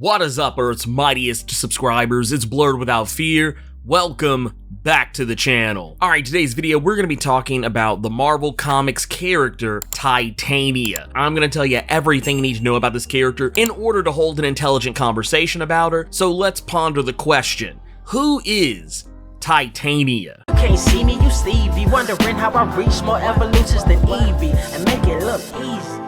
What is up, Earth's mightiest subscribers? It's Blurred Without Fear. Welcome back to the channel. Alright, today's video, we're going to be talking about the Marvel Comics character, Titania. I'm going to tell you everything you need to know about this character in order to hold an intelligent conversation about her, so let's ponder the question. Who is Titania? You can't see me, you Stevie, wondering how I reach more evolutions than Evie, and make it look easy.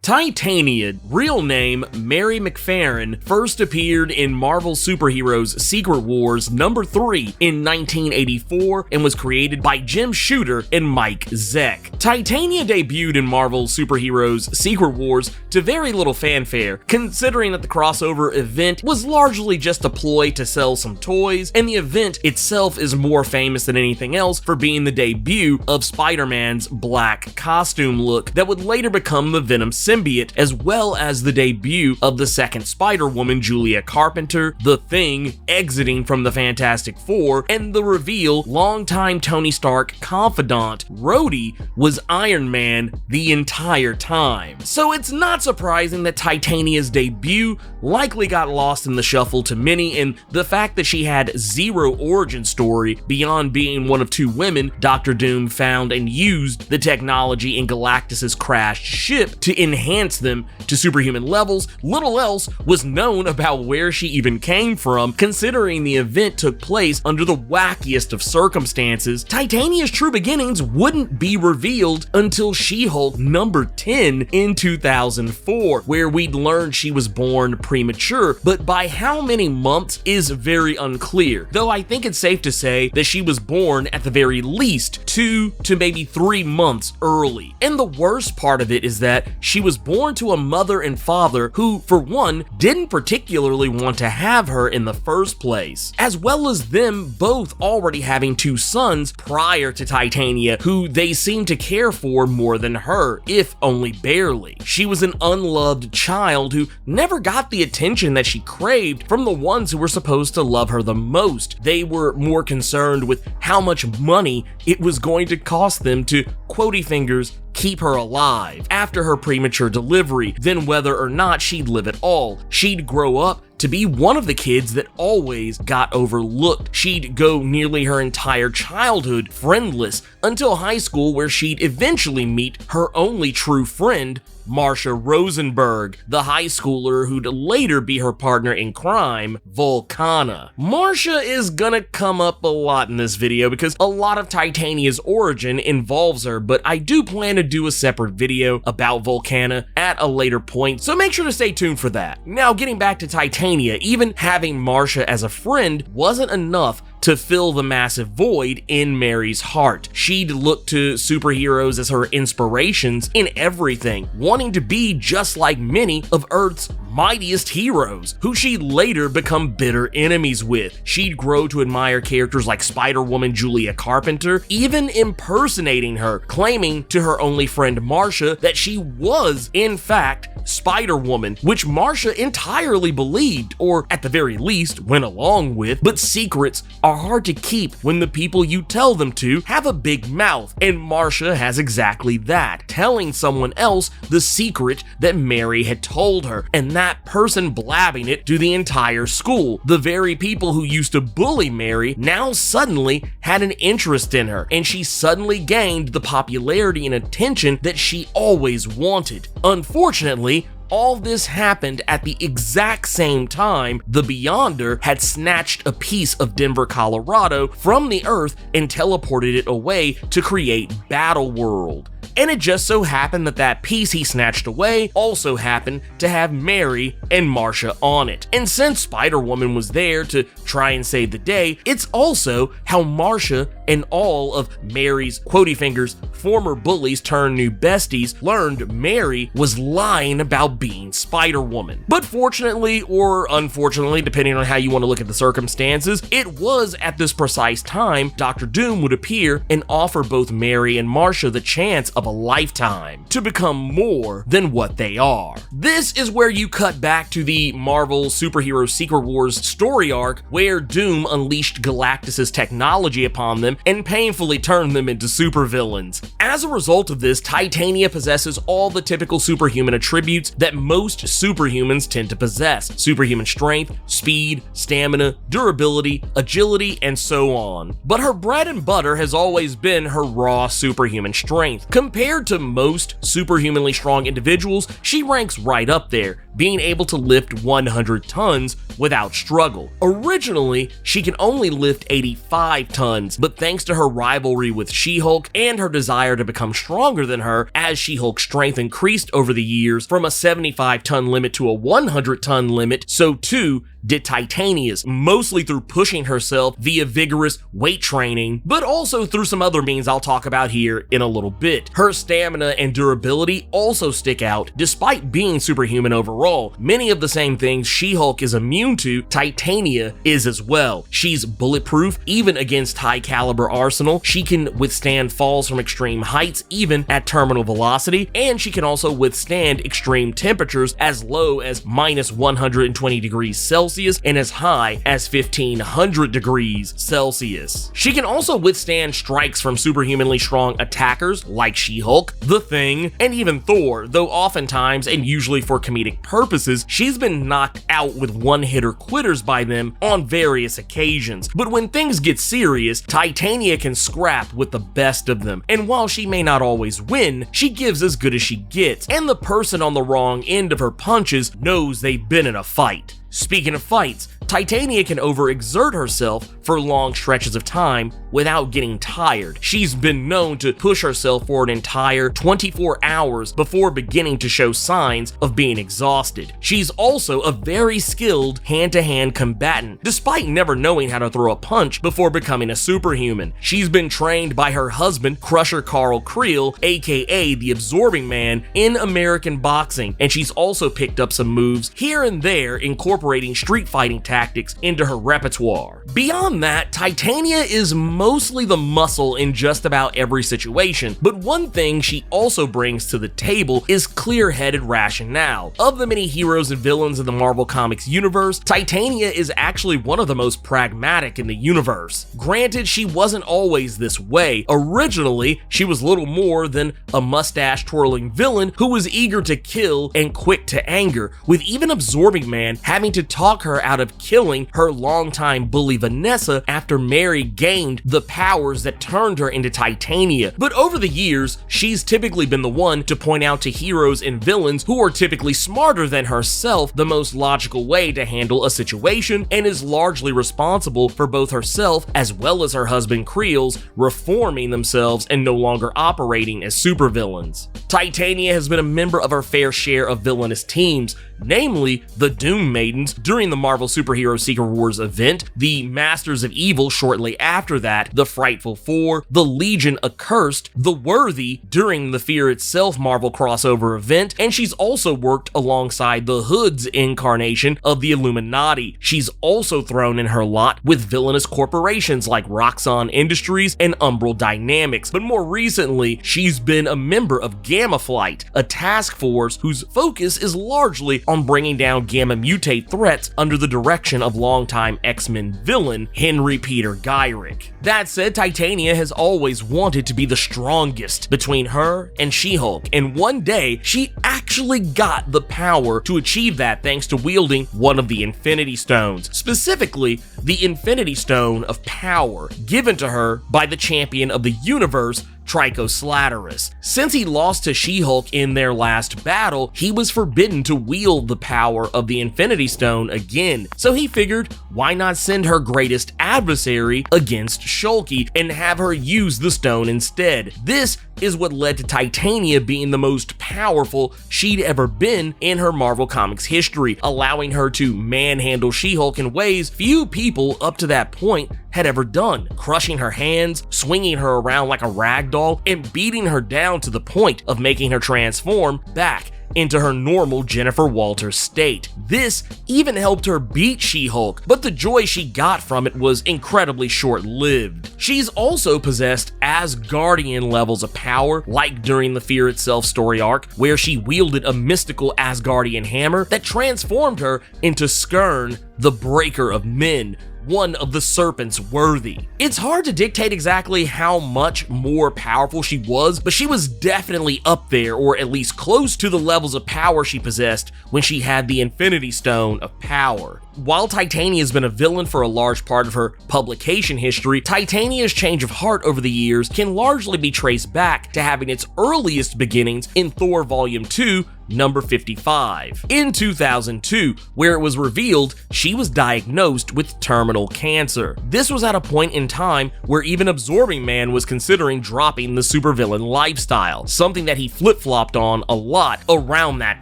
Titania, real name Mary McFerrin, first appeared in Marvel Superheroes Secret Wars number 3 in 1984 and was created by Jim Shooter and Mike Zeck. Titania debuted in Marvel Superheroes Secret Wars to very little fanfare, considering that the crossover event was largely just a ploy to sell some toys, and the event itself is more famous than anything else for being the debut of Spider-Man's black costume look that would later become the Venom symbiote, as well as the debut of the second Spider-Woman, Julia Carpenter, the Thing exiting from the Fantastic Four, and the reveal longtime Tony Stark confidant Rhodey was Iron Man the entire time. So it's not surprising that Titania's debut likely got lost in the shuffle to many, and the fact that she had zero origin story beyond being one of two women Dr. Doom found and used the technology in Galactus's crashed ship to enhance them to superhuman levels. Little else was known about where she even came from, considering the event took place under the wackiest of circumstances. Titania's true beginnings wouldn't be revealed until SheHulk number 10 in 2004, where we'd learned she was born premature, but by how many months is very unclear, though I think it's safe to say that she was born at the very least 2 to maybe 3 months early. And the worst part of it is that she was born to a mother and father who, for one, didn't particularly want to have her in the first place, as well as them both already having 2 sons prior to Titania who they seemed to care for more than her, if only barely. She was an unloved child who never got the attention that she craved from the ones who were supposed to love her the most. They were more concerned with how much money it was going to cost them to, quotey fingers, keep her alive after her premature delivery than whether or not she'd live at all. She'd grow up to be one of the kids that always got overlooked. She'd go nearly her entire childhood friendless until high school, where she'd eventually meet her only true friend, Marsha Rosenberg, the high schooler who'd later be her partner in crime, Volcana. Marsha is gonna come up a lot in this video because a lot of Titania's origin involves her, but I do plan to do a separate video about Volcana at a later point, so make sure to stay tuned for that. Now, getting back to Titania, even having Marsha as a friend wasn't enough to fill the massive void in Mary's heart. She'd look to superheroes as her inspirations in everything, wanting to be just like many of Earth's mightiest heroes, who she'd later become bitter enemies with. She'd grow to admire characters like Spider-Woman Julia Carpenter, even impersonating her, claiming to her only friend Marsha that she was, in fact, Spider-Woman, which Marsha entirely believed, or at the very least went along with. But secrets are hard to keep when the people you tell them to have a big mouth, and Marsha has exactly that, telling someone else the secret that Mary had told her, and that person blabbing it to the entire school. The very people who used to bully Mary now suddenly had an interest in her, and she suddenly gained the popularity and attention that she always wanted. Unfortunately, all this happened at the exact same time the Beyonder had snatched a piece of Denver, Colorado from the Earth and teleported it away to create Battle World. And it just so happened that that piece he snatched away also happened to have Mary and Marsha on it. And since Spider-Woman was there to try and save the day, it's also how Marsha and all of Mary's, quotey fingers, former bullies turned new besties learned Mary was lying about being Spider-Woman. But fortunately, or unfortunately, depending on how you want to look at the circumstances, it was at this precise time Dr. Doom would appear and offer both Mary and Marsha the chance of a lifetime to become more than what they are. This is where you cut back to the Marvel Superhero Secret Wars story arc where Doom unleashed Galactus' technology upon them and painfully turned them into supervillains. As a result of this, Titania possesses all the typical superhuman attributes that most superhumans tend to possess: superhuman strength, speed, stamina, durability, agility, and so on. But her bread and butter has always been her raw superhuman strength. Compared to most superhumanly strong individuals, she ranks right up there, being able to lift 100 tons without struggle. Originally, she could only lift 85 tons, but thanks to her rivalry with SheHulk and her desire to become stronger than her, as SheHulk's strength increased over the years from a 75-ton limit to a 100-ton limit, so too did Titania's, mostly through pushing herself via vigorous weight training, but also through some other means I'll talk about here in a little bit. Her stamina and durability also stick out. Despite being superhuman overall, many of the same things SheHulk is immune to, Titania is as well. She's bulletproof even against high-caliber arsenal, she can withstand falls from extreme heights even at terminal velocity, and she can also withstand extreme temperatures as low as minus 120 degrees Celsius and as high as 1500 degrees Celsius. She can also withstand strikes from superhumanly strong attackers like SheHulk, The Thing, and even Thor, though oftentimes, and usually for comedic purposes, she's been knocked out with one-hitter quitters by them on various occasions. But when things get serious, Titania can scrap with the best of them, and while she may not always win, she gives as good as she gets, and the person on the wrong end of her punches knows they've been in a fight. Speaking of fights, Titania can overexert herself for long stretches of time without getting tired. She's been known to push herself for an entire 24 hours before beginning to show signs of being exhausted. She's also a very skilled hand-to-hand combatant, despite never knowing how to throw a punch before becoming a superhuman. She's been trained by her husband, Crusher Carl Creel, aka the Absorbing Man, in American boxing, and she's also picked up some moves here and there, incorporating street fighting tactics into her repertoire. Beyond that, Titania is mostly the muscle in just about every situation, but one thing she also brings to the table is clear-headed rationale. Of the many heroes and villains in the Marvel Comics universe, Titania is actually one of the most pragmatic in the universe. Granted, she wasn't always this way. Originally, she was little more than a mustache-twirling villain who was eager to kill and quick to anger, with even Absorbing Man having to talk her out of killing her longtime bully Vanessa after Mary gained the powers that turned her into Titania. But over the years, she's typically been the one to point out to heroes and villains who are typically smarter than herself the most logical way to handle a situation, and is largely responsible for both herself as well as her husband Creel's reforming themselves and no longer operating as supervillains. Titania has been a member of her fair share of villainous teams, namely the Doom Maidens during the Marvel Superhero Secret Wars event, the Masters of Evil shortly after that, the Frightful Four, the Legion Accursed, the Worthy during the Fear Itself Marvel crossover event, and she's also worked alongside the Hood's incarnation of the Illuminati. She's also thrown in her lot with villainous corporations like Roxxon Industries and Umbral Dynamics, but more recently, she's been a member of Gamma Flight, a task force whose focus is largely on bringing down Gamma Mutate threats under the direction of longtime X-Men villain Henry Peter Gyrick. That said, Titania has always wanted to be the strongest between her and SheHulk, and one day she actually got the power to achieve that thanks to wielding one of the Infinity Stones, specifically the Infinity Stone of Power, given to her by the champion of the universe, Trico Slatterus. Since he lost to SheHulk in their last battle, he was forbidden to wield the power of the Infinity Stone again, so he figured, why not send her greatest adversary against Shulky and have her use the stone instead? This is what led to Titania being the most powerful she'd ever been in her Marvel Comics history, allowing her to manhandle SheHulk in ways few people up to that point had ever done, crushing her hands, swinging her around like a rag doll, and beating her down to the point of making her transform back into her normal Jennifer Walters state. This even helped her beat She-Hulk, but the joy she got from it was incredibly short-lived. She's also possessed Asgardian levels of power, like during the Fear Itself story arc, where she wielded a mystical Asgardian hammer that transformed her into Skirn, the Breaker of Men, one of the serpents worthy. It's hard to dictate exactly how much more powerful she was, but she was definitely up there, or at least close to the levels of power she possessed when she had the Infinity Stone of Power. While Titania has been a villain for a large part of her publication history, Titania's change of heart over the years can largely be traced back to having its earliest beginnings in Thor Volume 2, number 55. In 2002, where it was revealed she was diagnosed with terminal cancer. This was at a point in time where even Absorbing Man was considering dropping the supervillain lifestyle, something that he flip-flopped on a lot around that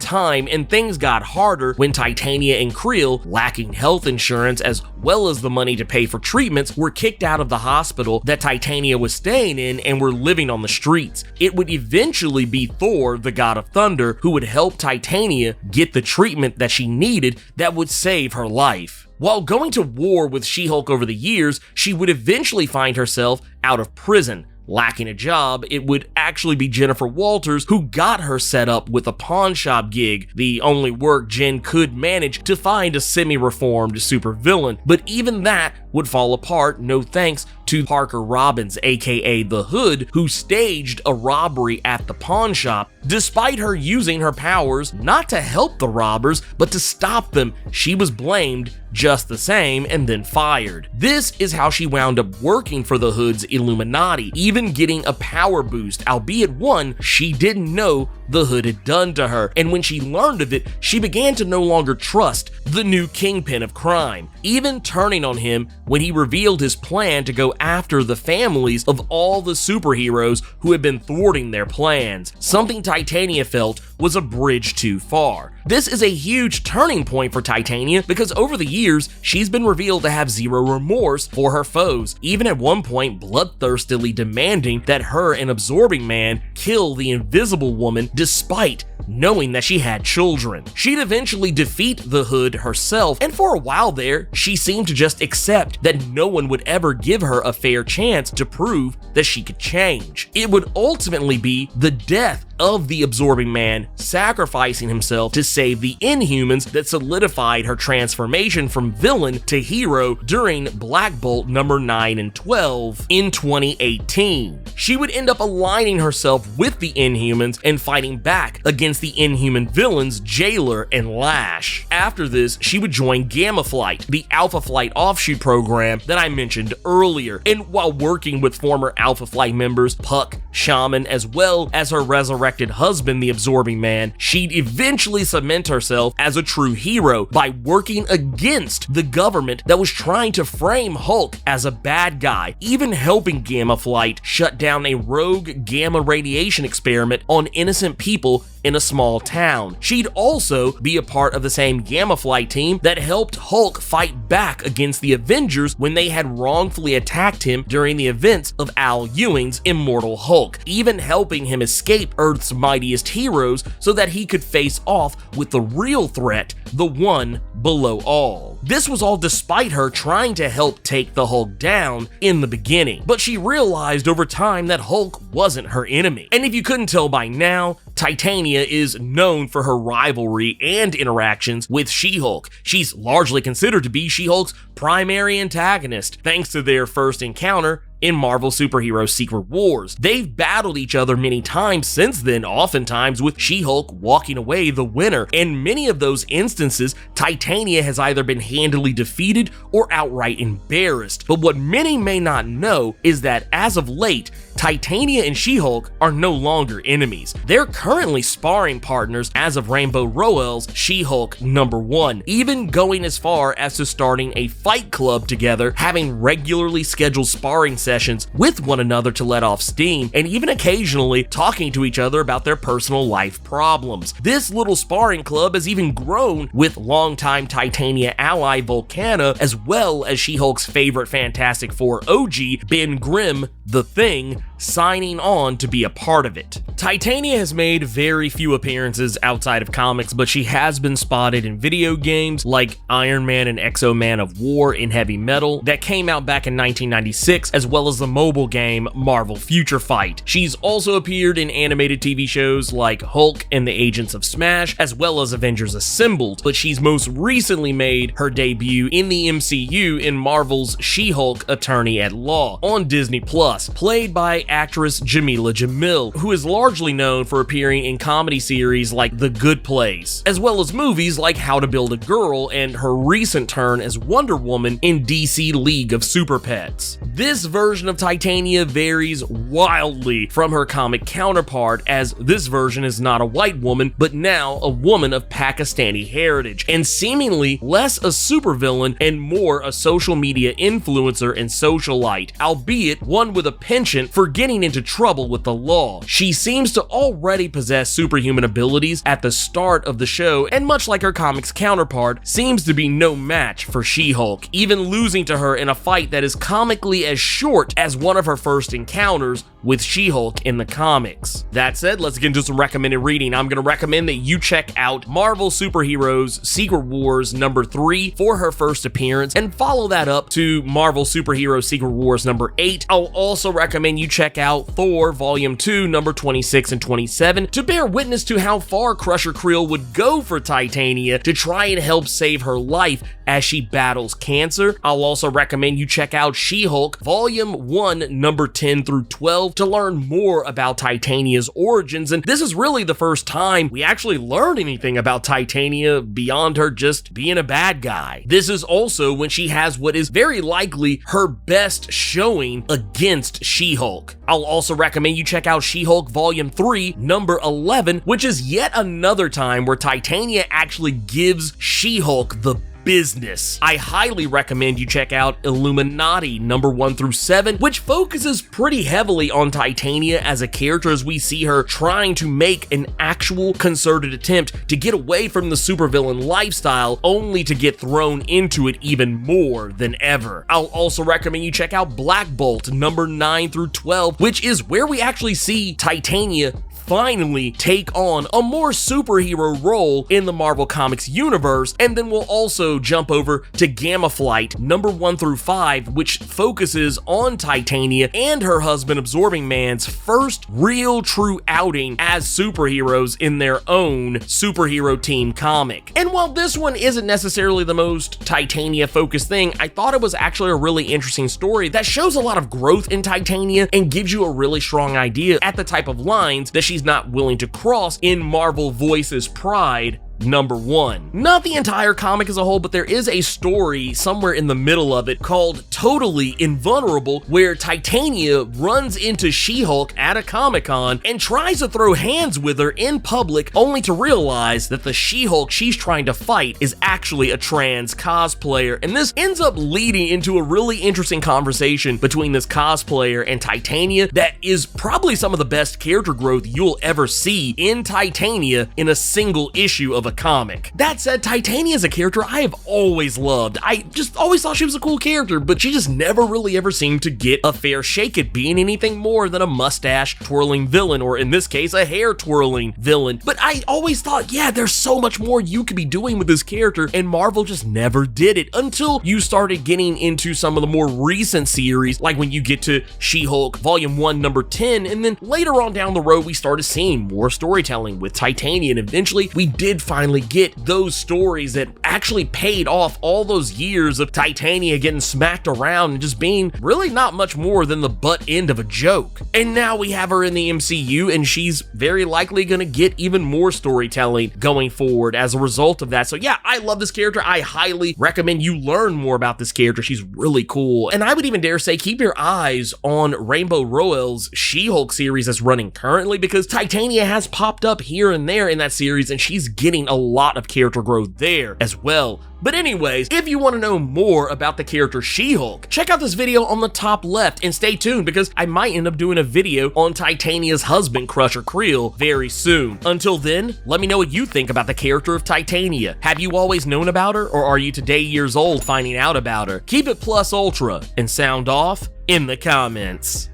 time, and things got harder when Titania and Creel, lacking health insurance as well as the money to pay for treatments, were kicked out of the hospital that Titania was staying in and were living on the streets. It would eventually be Thor, the God of Thunder, who would help Titania get the treatment that she needed that would save her life. While going to war with She-Hulk over the years, she would eventually find herself out of prison. Lacking a job, it would actually be Jennifer Walters who got her set up with a pawn shop gig, the only work Jen could manage to find a semi-reformed supervillain. But even that would fall apart, no thanks to Parker Robbins, aka The Hood, who staged a robbery at the pawn shop. Despite her using her powers not to help the robbers, but to stop them, she was blamed just the same and then fired. This is how she wound up working for the Hood's Illuminati, even getting a power boost, albeit one she didn't know the Hood had done to her. And when she learned of it, she began to no longer trust the new kingpin of crime, even turning on him when he revealed his plan to go after the families of all the superheroes who had been thwarting their plans, something Titania felt was a bridge too far. This is a huge turning point for Titania because over the years, she's been revealed to have zero remorse for her foes, even at one point bloodthirstily demanding that her and Absorbing Man kill the Invisible Woman despite knowing that she had children. She'd eventually defeat the Hood herself, and for a while there, she seemed to just accept that no one would ever give her a fair chance to prove that she could change. It would ultimately be the death of the Absorbing Man sacrificing himself to save the Inhumans that solidified her transformation from villain to hero during Black Bolt number 9 and 12 in 2018. She would end up aligning herself with the Inhumans and fighting back against the Inhuman villains Jailer and Lash. After this, she would join Gamma Flight, the Alpha Flight offshoot program that I mentioned earlier, and while working with former Alpha Flight members Puck, Shaman, as well as her resurrected husband, the Absorbing Man, she'd eventually cement herself as a true hero by working against the government that was trying to frame Hulk as a bad guy, even helping Gamma Flight shut down a rogue gamma radiation experiment on innocent people in a small town. She'd also be a part of the same Gamma Flight team that helped Hulk fight back against the Avengers when they had wrongfully attacked him during the events of Al Ewing's Immortal Hulk, even helping him escape Earth's mightiest heroes so that he could face off with the real threat, the one below all. This was all despite her trying to help take the Hulk down in the beginning, but she realized over time that Hulk wasn't her enemy. And if you couldn't tell by now, Titania is known for her rivalry and interactions with She-Hulk. She's largely considered to be She-Hulk's primary antagonist, thanks to their first encounter in Marvel Superhero Secret Wars. They've battled each other many times since then, oftentimes with She-Hulk walking away the winner. In many of those instances, Titania has either been handily defeated or outright embarrassed. But what many may not know is that as of late, Titania and She-Hulk are no longer enemies. They're currently sparring partners as of Rainbow Rowell's She-Hulk number 1, even going as far as to starting a fight club together, having regularly scheduled sparring sessions with one another to let off steam, and even occasionally talking to each other about their personal life problems. This little sparring club has even grown with longtime Titania ally Volcana, as well as She-Hulk's favorite Fantastic Four OG, Ben Grimm, The Thing, signing on to be a part of it. Titania has made very few appearances outside of comics, but she has been spotted in video games like Iron Man and Exo Man of War in Heavy Metal that came out back in 1996, as well as the mobile game Marvel Future Fight. She's also appeared in animated TV shows like Hulk and the Agents of Smash, as well as Avengers Assembled, but she's most recently made her debut in the MCU in Marvel's She-Hulk Attorney at Law on Disney+, played by actress Jamila Jamil, who is largely known for appearing in comedy series like The Good Place, as well as movies like How to Build a Girl and her recent turn as Wonder Woman in DC League of Super Pets. This version of Titania varies wildly from her comic counterpart, as this version is not a white woman, but now a woman of Pakistani heritage, and seemingly less a supervillain and more a social media influencer and socialite, albeit one with a penchant for getting into trouble with the law. She seems to already possess superhuman abilities at the start of the show, and much like her comics counterpart, seems to be no match for She-Hulk, even losing to her in a fight that is comically as short as one of her first encounters with She-Hulk in the comics. That said, let's get into some recommended reading. I'm going to recommend that you check out Marvel Superheroes Secret Wars number 3 for her first appearance, and follow that up to Marvel Superheroes Secret Wars number 8. I'll also recommend you check out Thor Volume 2 number 26 and 27 to bear witness to how far Crusher Creel would go for Titania to try and help save her life as she battles cancer. I'll also recommend you check out She-Hulk Volume 1 number 10 through 12 to learn more about Titania's origins, and this is really the first time we actually learn anything about Titania beyond her just being a bad guy. This is also when she has what is very likely her best showing against She-Hulk. I'll also recommend you check out She-Hulk Volume 3 number 11, which is yet another time where Titania actually gives She-Hulk the business. I highly recommend you check out Illuminati number 1 through 7, which focuses pretty heavily on Titania as a character, as we see her trying to make an actual concerted attempt to get away from the supervillain lifestyle, only to get thrown into it even more than ever. I'll also recommend you check out Black Bolt number 9 through 12, which is where we actually see Titania finally take on a more superhero role in the Marvel Comics universe. And then we'll also jump over to Gamma Flight number 1 through 5, which focuses on Titania and her husband Absorbing Man's first real true outing as superheroes in their own superhero team comic. And while this one isn't necessarily the most Titania focused thing, I thought it was actually a really interesting story that shows a lot of growth in Titania and gives you a really strong idea at the type of lines that she's not willing to cross in Marvel Voices Pride number 1. Not the entire comic as a whole, but there is a story somewhere in the middle of it called Totally Invulnerable, where Titania runs into She-Hulk at a Comic-Con and tries to throw hands with her in public, only to realize that the She-Hulk she's trying to fight is actually a trans cosplayer. And this ends up leading into a really interesting conversation between this cosplayer and Titania that is probably some of the best character growth you'll ever see in Titania in a single issue of a comic. That said, Titania is a character I have always loved. I just always thought she was a cool character, but she just never really ever seemed to get a fair shake at being anything more than a mustache twirling villain, or in this case, a hair twirling villain. But I always thought, yeah, there's so much more you could be doing with this character, and Marvel just never did it until you started getting into some of the more recent series, like when you get to She-Hulk Volume 1 number 10, and then later on down the road, we started seeing more storytelling with Titania, and eventually we did finally get those stories that actually paid off all those years of Titania getting smacked around and just being really not much more than the butt end of a joke. And now we have her in the MCU, and she's very likely going to get even more storytelling going forward as a result of that. So yeah, I love this character. I highly recommend you learn more about this character. She's really cool. And I would even dare say keep your eyes on Rainbow Rowell's She-Hulk series that's running currently, because Titania has popped up here and there in that series, and she's getting a lot of character growth there as well. But anyways, if you want to know more about the character She-Hulk, check out this video on the top left and stay tuned, because I might end up doing a video on Titania's husband, Crusher Creel, very soon. Until then, let me know what you think about the character of Titania. Have you always known about her, or are you today years old finding out about her? Keep it plus ultra and sound off in the comments.